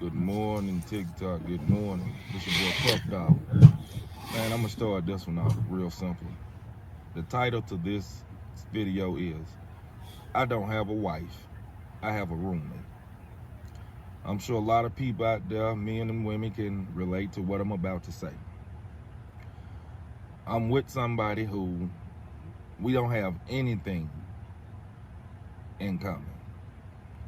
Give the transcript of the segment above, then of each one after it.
Good morning, TikTok. Good morning. This your boy Puff Dog. Man, I'm gonna start this one off real simple. The title to this video is I don't have a wife, I have a roommate. I'm sure a lot of people out there, men and women, can relate to what I'm about to say. I'm with somebody who we don't have anything in common.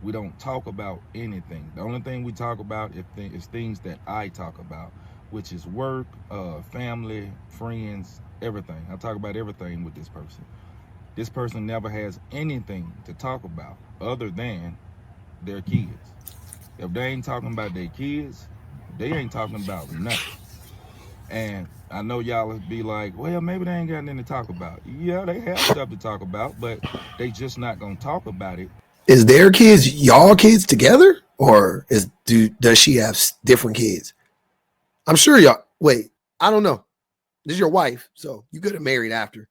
We don't talk about anything. The only thing we talk about is things that I talk about, which is work, family, friends, everything. I talk about everything with this person. This person never has anything to talk about other than their kids. If they ain't talking about their kids, they ain't talking about nothing. And I know y'all would be like, well, maybe they ain't got nothing to talk about. Yeah, they have stuff to talk about, but they just not gonna talk about it. Is their kids y'all kids together, or does she have different kids? I'm sure y'all. Wait, I don't know. This is your wife, so you could have married after.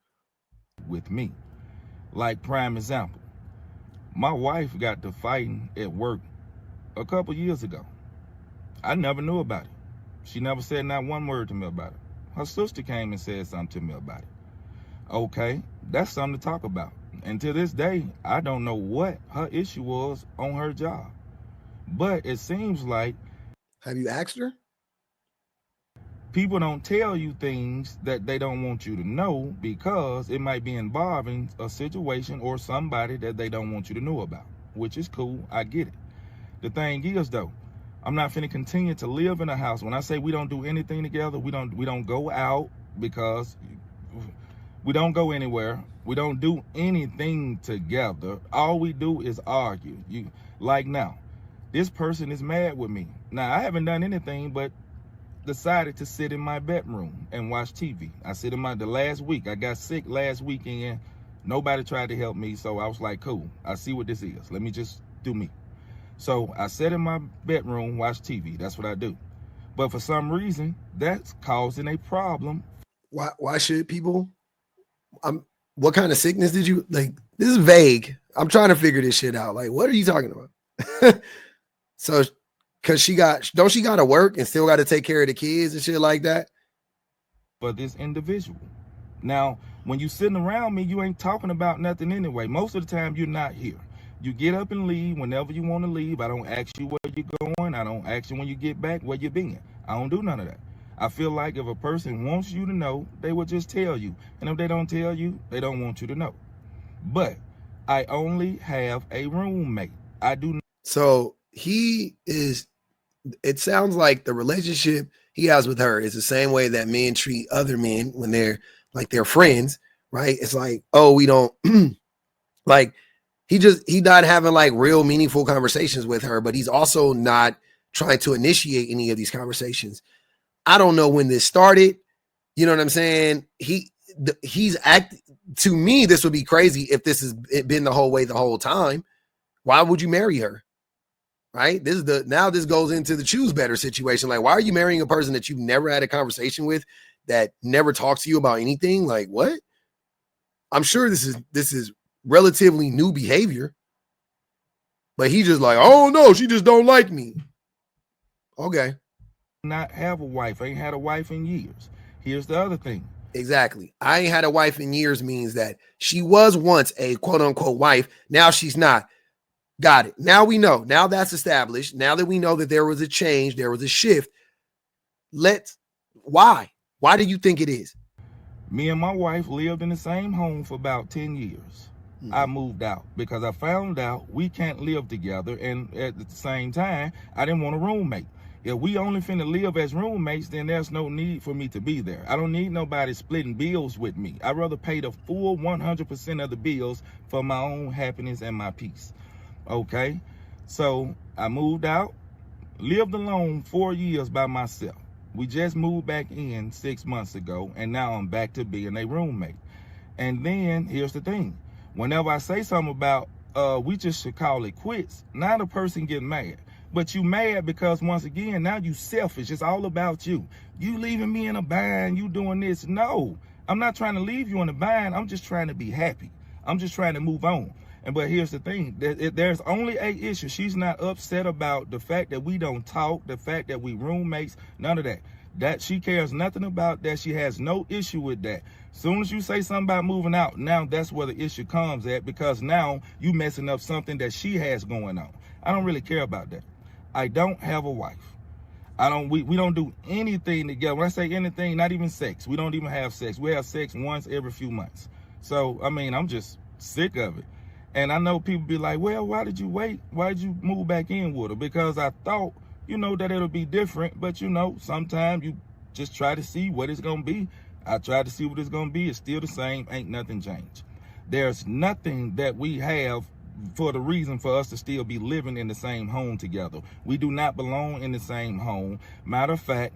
With me, like prime example, my wife got to fighting at work a couple years ago. I never knew about it. She never said not one word to me about it. Her sister came and said something to me about it. Okay, that's something to talk about. And to this day, I don't know what her issue was on her job. But it seems like Have you asked her? people don't tell you things that they don't want you to know because it might be involving a situation or somebody that they don't want you to know about, which is cool. I get it. The thing is, though, I'm not finna continue to live in a house. When I say we don't do anything together, we don't go out because we don't go anywhere. We don't do anything together. All we do is argue. Like now, this person is mad with me. Now, I haven't done anything but decided to sit in my bedroom and watch TV. I sit in the last week. I got sick last weekend. Nobody tried to help me, so I was like, cool. I see what this is. Let me just do me. So I sat in my bedroom, watch TV. That's what I do. But for some reason, that's causing a problem. Why should people? What kind of sickness did you like? This is vague. I'm trying to figure this shit out. Like, what are you talking about? So, cause she got to work and still got to take care of the kids and shit like that. For this individual. Now, when you sitting around me, you ain't talking about nothing anyway. Most of the time, you're not here. You get up and leave whenever you want to leave. I don't ask you where you're going. I don't ask you when you get back where you been. I don't do none of that. I feel like if a person wants you to know, they will just tell you. And if they don't tell you, they don't want you to know. But I only have a roommate. I do not. So it sounds like the relationship he has with her is the same way that men treat other men when they're like their friends, right? It's like, oh, we don't like he not having like real meaningful conversations with her, but he's also not trying to initiate any of these conversations. I don't know when this started. You know what I'm saying? He's to me, this would be crazy if this has been the whole way the whole time. Why would you marry her? Right? This goes into the choose better situation. Like, why are you marrying a person that you've never had a conversation with, that never talks to you about anything? Like, what? I'm sure this is relatively new behavior, but he just like, oh no, she just don't like me. Okay. Not have a wife. I ain't had a wife in years. Here's the other thing. Exactly. I ain't had a wife in years means that she was once a quote unquote wife. Now she's not. Got it. Now we know. Now that's established. Now that we know that there was a change, there was a shift. Why? Why do you think it is? Me and my wife lived in the same home for about 10 years. I moved out because I found out we can't live together. And at the same time, I didn't want a roommate. If we only finna live as roommates, then there's no need for me to be there. I don't need nobody splitting bills with me. I'd rather pay the full 100% of the bills for my own happiness and my peace. Okay, so I moved out, lived alone 4 years by myself. We just moved back in 6 months ago, and now I'm back to being a roommate. And then here's the thing. Whenever I say something about we just should call it quits, now the person get mad. But you mad because once again, now you selfish. It's all about you. You leaving me in a bind, you doing this. No, I'm not trying to leave you in a bind. I'm just trying to be happy. I'm just trying to move on. But here's the thing, there's only a issue. She's not upset about the fact that we don't talk, the fact that we roommates, none of that. That she cares nothing about that. She has no issue with that. Soon as you say something about moving out, now that's where the issue comes at, because now you messing up something that she has going on. I don't really care about that. I don't have a wife. We don't do anything together. When I say anything, not even sex. We don't even have sex. We have sex once every few months. So, I mean, I'm just sick of it. And I know people be like, well, why did you wait? Why did you move back in with her? Because I thought, that it'll be different. But, sometimes you just try to see what it's going to be. I tried to see what it's going to be. It's still the same. Ain't nothing changed. There's nothing that we have for the reason for us to still be living in the same home together. We do not belong in the same home. Matter of fact,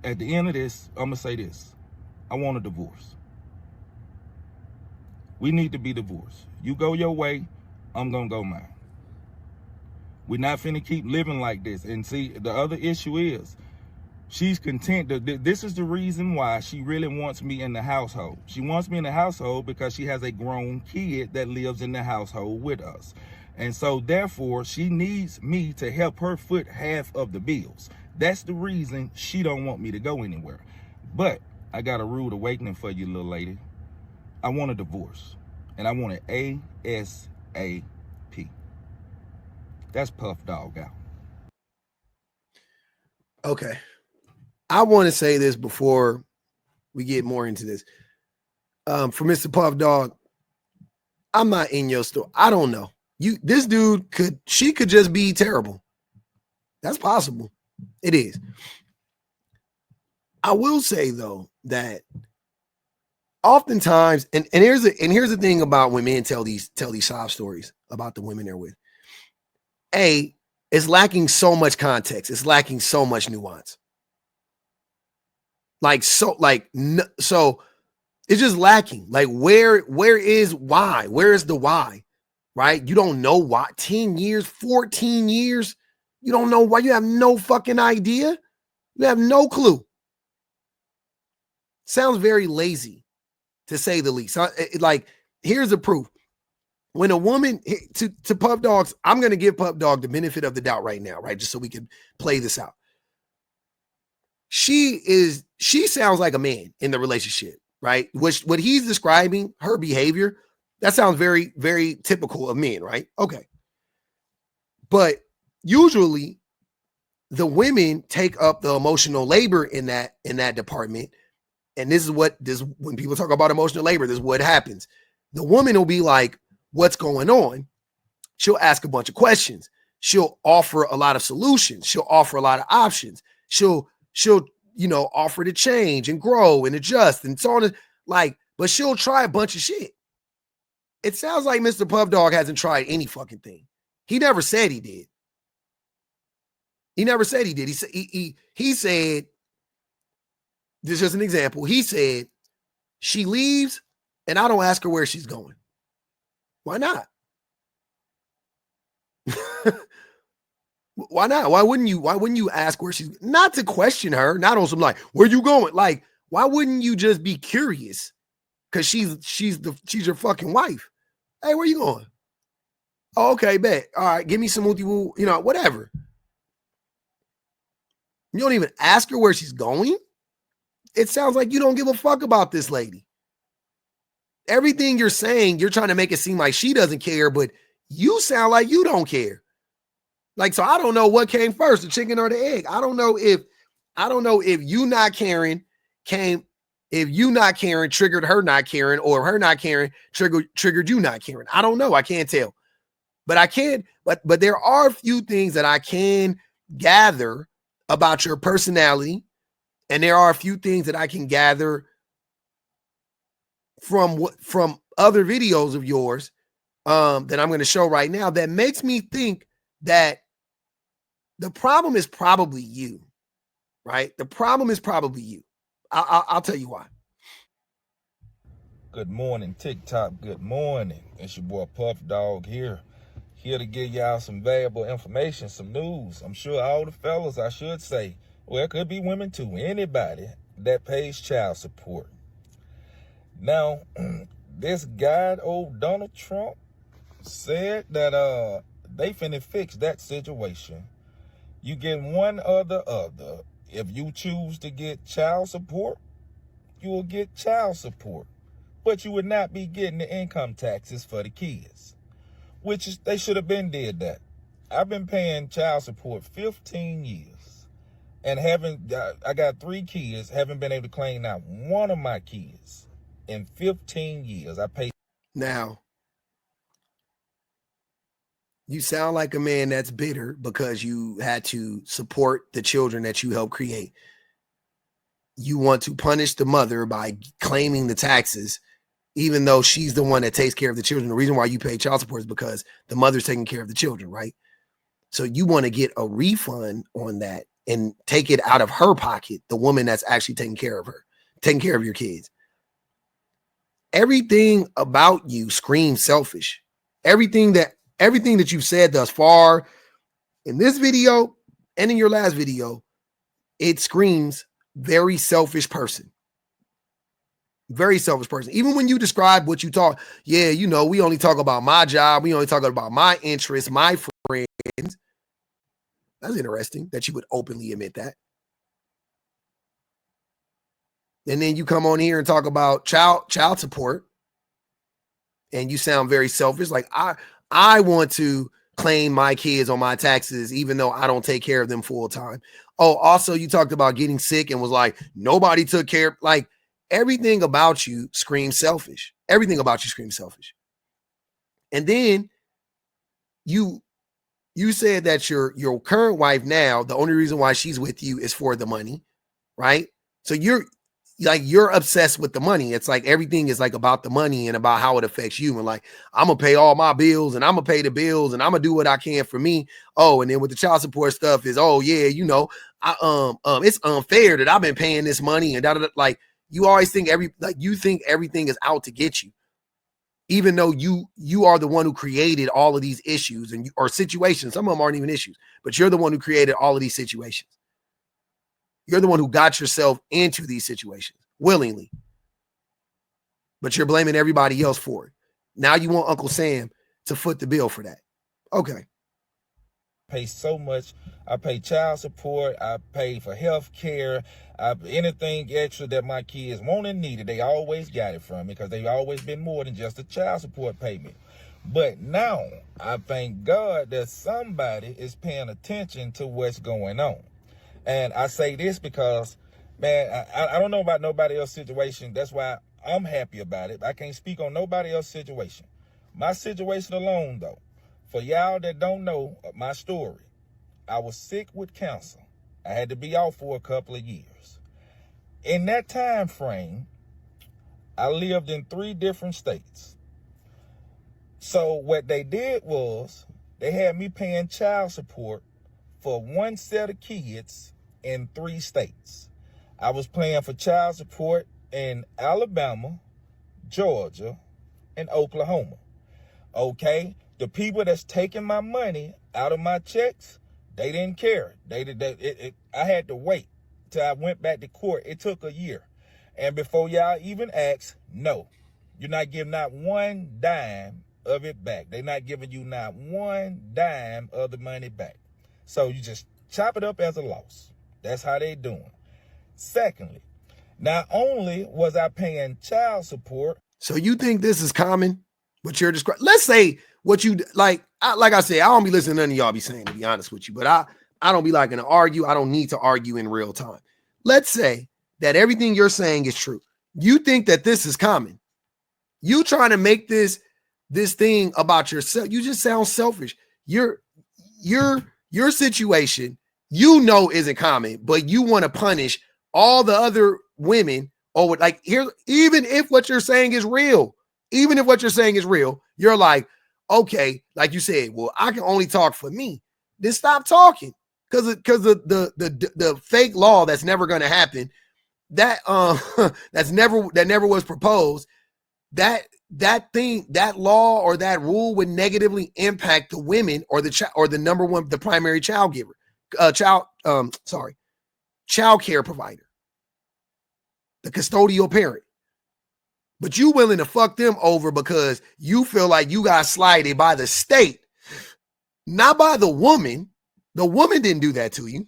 at the end of this, I'm going to say this. I want a divorce. We need to be divorced. You go your way, I'm going to go mine. We're not finna keep living like this. And see, the other issue is, she's content. This is the reason why she really wants me in the household. She wants me in the household because she has a grown kid that lives in the household with us. And so therefore, she needs me to help her foot half of the bills. That's the reason she don't want me to go anywhere. But I got a rude awakening for you, little lady. I want a divorce. And I want it ASAP. That's Puff Dog out. Okay. I want to say this before we get more into this. For Mr. Puff Dog, I'm not in your story. I don't know. This dude she could just be terrible. That's possible. It is. I will say though that oftentimes, and here's the thing about when men tell these sob stories about the women they're with. It's lacking so much context. It's lacking so much nuance. So it's just lacking. Like where is why? Where is the why? Right? You don't know why. 10 years, 14 years. You don't know why. You have no fucking idea. You have no clue. Sounds very lazy, to say the least. Like, here's the proof. When a woman, to Puff Dogs, I'm going to give Puff Dog the benefit of the doubt right now, right? Just so we can play this out. She sounds like a man in the relationship, right? What he's describing, her behavior, that sounds very, very typical of men, right? Okay. But usually the women take up the emotional labor in that department. And when people talk about emotional labor, this is what happens. The woman will be like, what's going on? She'll ask a bunch of questions. She'll offer a lot of solutions. She'll offer a lot of options. She'll offer to change and grow and adjust and so on. But she'll try a bunch of shit. It sounds like Mr. Puff Dog hasn't tried any fucking thing. He never said he did. He never said he did. He said, this is just an example. He said, she leaves and I don't ask her where she's going. Why not? Why not? Why wouldn't you ask where she's, not to question her, not on some like, where you going? Like, why wouldn't you just be curious? Because she's your fucking wife. Hey, where you going? Oh, okay, bet. All right, give me some whatever. You don't even ask her where she's going. It sounds like you don't give a fuck about this lady. Everything you're saying, you're trying to make it seem like she doesn't care, but you sound like you don't care. Like, so I don't know what came first, the chicken or the egg. I don't know if you not caring triggered her not caring, or her not caring triggered you not caring. I don't know. I can't tell. But there are a few things that I can gather about your personality, and there are a few things that I can gather from other videos of yours that I'm going to show right now that makes me think that the problem is probably you, right? The problem is probably you. I'll tell you why. Good morning, TikTok. Good morning. It's your boy Puff Dog here to give y'all some valuable information, some news. I'm sure all the fellas, I should say, well, it could be women too, anybody that pays child support. Now, this guy, old Donald Trump, said that they finna fix that situation. You get one or the other. If you choose to get child support, you will get child support, but you would not be getting the income taxes for the kids, which is, they should have been did that. I've been paying child support 15 years and I got 3 kids, haven't been able to claim not one of my kids in 15 years. I paid. Now, you sound like a man that's bitter because you had to support the children that you helped create. You want to punish the mother by claiming the taxes, even though she's the one that takes care of the children. The reason why you pay child support is because the mother's taking care of the children, right? So you want to get a refund on that and take it out of her pocket, the woman that's actually taking care of her, taking care of your kids. Everything about you screams selfish. Everything that you've said thus far in this video and in your last video, it screams very selfish person. Very selfish person. Even when you describe what you talk, yeah, you know, we only talk about my job. We only talk about my interests, my friends. That's interesting that you would openly admit that. And then you come on here and talk about child support, and you sound very selfish. Like I want to claim my kids on my taxes, even though I don't take care of them full time. Oh, also you talked about getting sick and was like, nobody took care. Like everything about you screams selfish. Everything about you screams selfish. And then you said that your current wife now, the only reason why she's with you is for the money, right? So you're obsessed with the money. It's like everything is like about the money and about how it affects you. And like, I'm gonna pay all my bills and I'm gonna pay the bills and I'm gonna do what I can for me. Oh, and then with the child support stuff is, oh yeah, you know, it's unfair that I've been paying this money and like you always think you think everything is out to get you, even though you are the one who created all of these issues or situations. Some of them aren't even issues, but you're the one who created all of these situations. You're the one who got yourself into these situations willingly, but you're blaming everybody else for it. Now you want Uncle Sam to foot the bill for that. Okay. Pay so much. I pay child support. I pay for health care. Anything extra that my kids want and needed, they always got it from me because they've always been more than just a child support payment. But now I thank God that somebody is paying attention to what's going on. And I say this because, man, I don't know about nobody else's situation. That's why I'm happy about it. I can't speak on nobody else's situation. My situation alone, though, for y'all that don't know my story, I was sick with cancer. I had to be off for a couple of years. In that time frame, I lived in 3 different states. So what they did was they had me paying child support for 1 set of kids in 3 states. I was paying for child support in Alabama, Georgia, and Oklahoma. Okay, the people that's taking my money out of my checks, they didn't care. I had to wait till I went back to court. It took a year. And before y'all even ask, no, you're not giving not 1 dime of it back. They're not giving you not 1 dime of the money back. So you just chop it up as a loss. That's how they doing. Secondly, not only was I paying child support. So you think this is common? What you're describing? Let's say what you like I said, I don't be listening to none of y'all be saying, to be honest with you, but I don't be liking to argue. I don't need to argue in real time. Let's say that everything you're saying is true. You think that this is common. You trying to make this thing about yourself. You just sound selfish. Your situation, you know, isn't common, but you want to punish all the other women over like here. Even if what you're saying is real, you're like, okay, like you said, well, I can only talk for me. Then stop talking, because the fake law that's never going to happen, that that never was proposed. That law or that rule would negatively impact the women or the primary child care provider, the custodial parent. But you willing to fuck them over because you feel like you got slighted by the state, not by the woman. The woman didn't do that to you.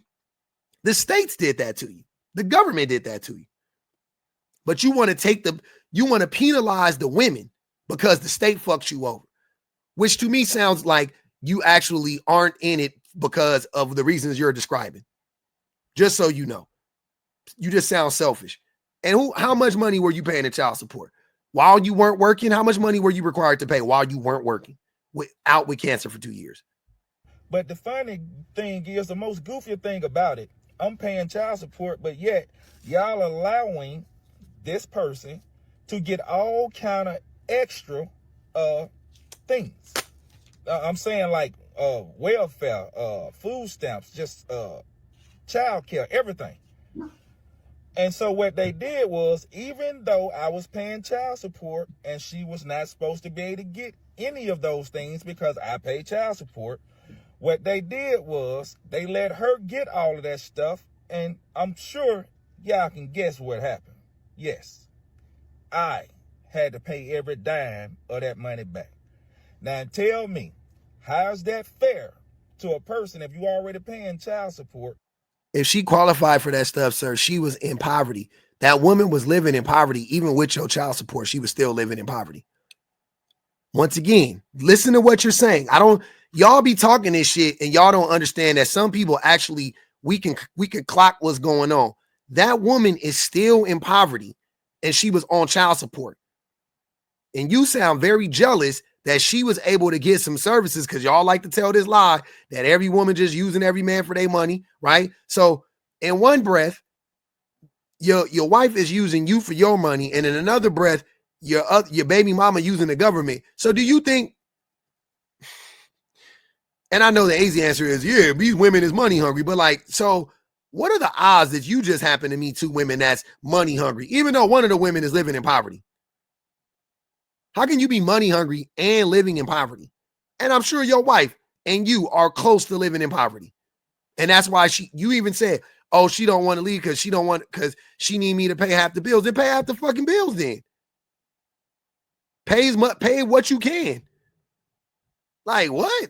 The states did that to you. The government did that to you. But you want to penalize the women because the state fucks you over, which to me sounds like you actually aren't in it because of the reasons you're describing. Just so you know, you just sound selfish. And how much money were you paying in child support while you weren't working? How much money were you required to pay while you weren't working with cancer for 2 years? But the funny thing is, the most goofy thing about it, I'm paying child support, but yet y'all allowing this person to get all kind of extra things. I'm saying like welfare, food stamps, just child care, everything. And so what they did was, even though I was paying child support and she was not supposed to be able to get any of those things because I pay child support, what they did was they let her get all of that stuff. And I'm sure y'all can guess what happened. Yes, I had to pay every dime of that money back. Now tell me, how's that fair to a person if you already paying child support? If she qualified for that stuff, sir, she was in poverty. That woman was living in poverty. Even with your child support, she was still living in poverty. Once again, listen to what you're saying. Y'all be talking this shit and y'all don't understand that some people actually, we can clock what's going on. That woman is still in poverty and she was on child support. And you sound very jealous that she was able to get some services because y'all like to tell this lie that every woman just using every man for their money, right? So in one breath, your wife is using you for your money, and in another breath, your baby mama using the government. So do you think, and I know the easy answer is, yeah, these women is money hungry, but like, so what are the odds that you just happen to meet two women that's money hungry, even though one of the women is living in poverty? How can you be money hungry and living in poverty? And I'm sure your wife and you are close to living in poverty. And that's why you even said, oh, she don't want to leave because she need me to pay half the bills. Then pay half the fucking bills then. Pay what you can. Like what?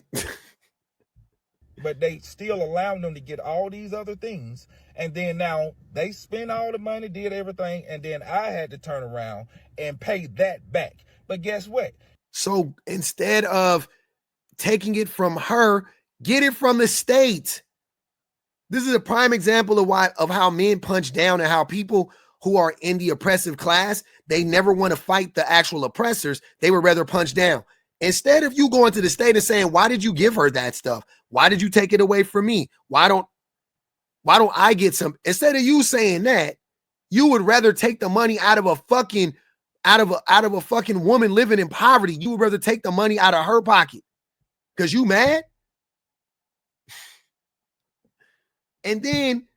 But they still allowing them to get all these other things. And then now they spend all the money, did everything. And then I had to turn around and pay that back. But guess what? So instead of taking it from her, get it from the state. This is a prime example of how men punch down and how people who are in the oppressive class, they never want to fight the actual oppressors. They would rather punch down. Instead of you going to the state and saying, why did you give her that stuff? Why did you take it away from me? Why don't I get some? Instead of you saying that, you would rather take the money out of a fucking woman living in poverty. You would rather take the money out of her pocket because you mad. And then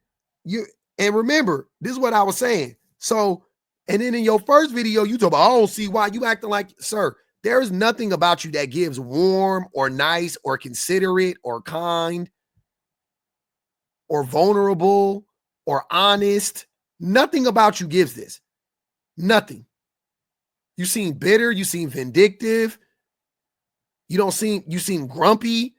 remember, this is what I was saying. So, and then in your first video, you talk about, I don't see why you acting like, sir, there's nothing about you that gives warm or nice or considerate or kind or vulnerable or honest. Nothing about you gives this. Nothing. You seem bitter. You seem vindictive. You seem grumpy.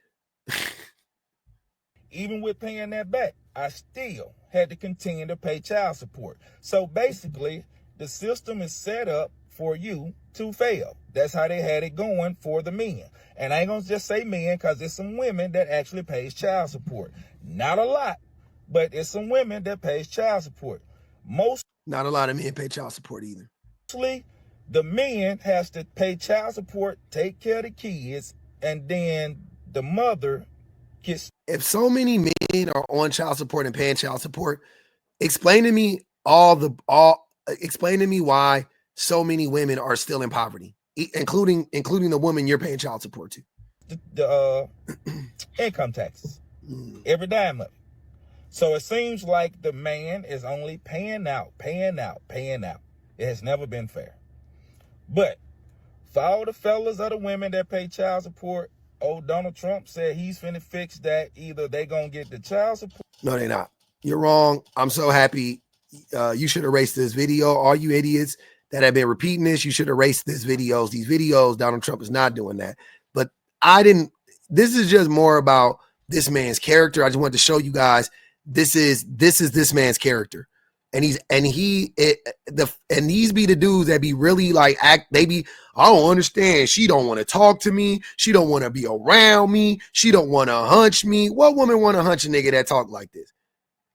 Even with paying that back, I still had to continue to pay child support. So basically, the system is set up for you to fail. That's how they had it going for the men. And I ain't gonna just say men, because there's some women that actually pays child support. Not a lot, but it's some women that pays child support. Not a lot of men pay child support either. Mostly, the men has to pay child support, take care of the kids, and then the mother gets. If so many men are on child support and paying child support, explain to me explain to me why so many women are still in poverty, including the woman you're paying child support to. The income taxes, every dime of it. So it seems like the man is only paying out. It has never been fair. But for all the fellas or the women that pay child support, Donald Trump said he's finna fix that. Either they gonna get the child support. No, they're not. You're wrong. I'm so happy. You should erase this video. All you idiots that have been repeating this, you should erase these videos. Donald Trump is not doing that. But I didn't, this is just more about this man's character. I just wanted to show you guys, this is this man's character. And these be the dudes that be really like, I don't understand. She don't want to talk to me. She don't want to be around me. She don't want to hunch me. What woman want to hunch a nigga that talk like this?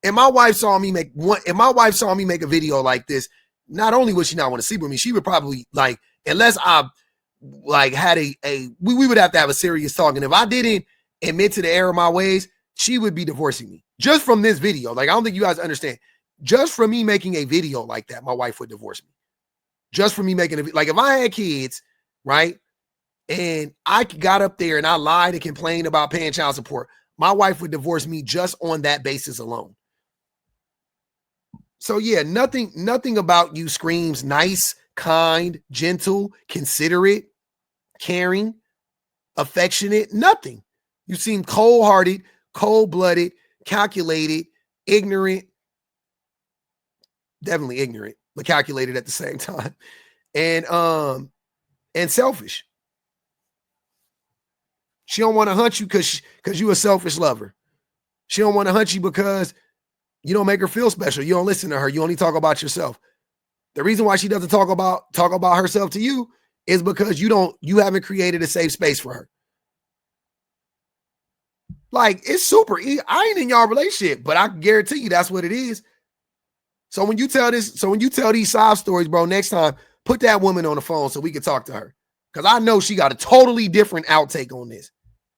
And my wife saw me make a video like this, not only would she not want to sleep with me, she would probably, like, unless I like had we would have to have a serious talk. And if I didn't admit to the error of my ways, she would be divorcing me just from this video. Like, I don't think you guys understand. Just from me making a video like that, my wife would divorce me. Just for me making it, like, if I had kids, right, and I got up there and I lied and complained about paying child support, my wife would divorce me just on that basis alone. So yeah, nothing about you screams nice, kind, gentle, considerate, caring, affectionate, nothing. You seem cold-hearted, cold-blooded, calculated, ignorant, definitely ignorant, but calculated at the same time, and selfish. She don't want to hunt you because you a selfish lover. She don't want to hunt you because you don't make her feel special. You don't listen to her. You only talk about yourself. The reason why she doesn't talk about herself to you is because you haven't created a safe space for her. Like, it's super easy. I ain't in y'all relationship, but I can guarantee you that's what it is. So when you tell these sob stories, bro, next time, put that woman on the phone so we can talk to her. Because I know she got a totally different outtake on this.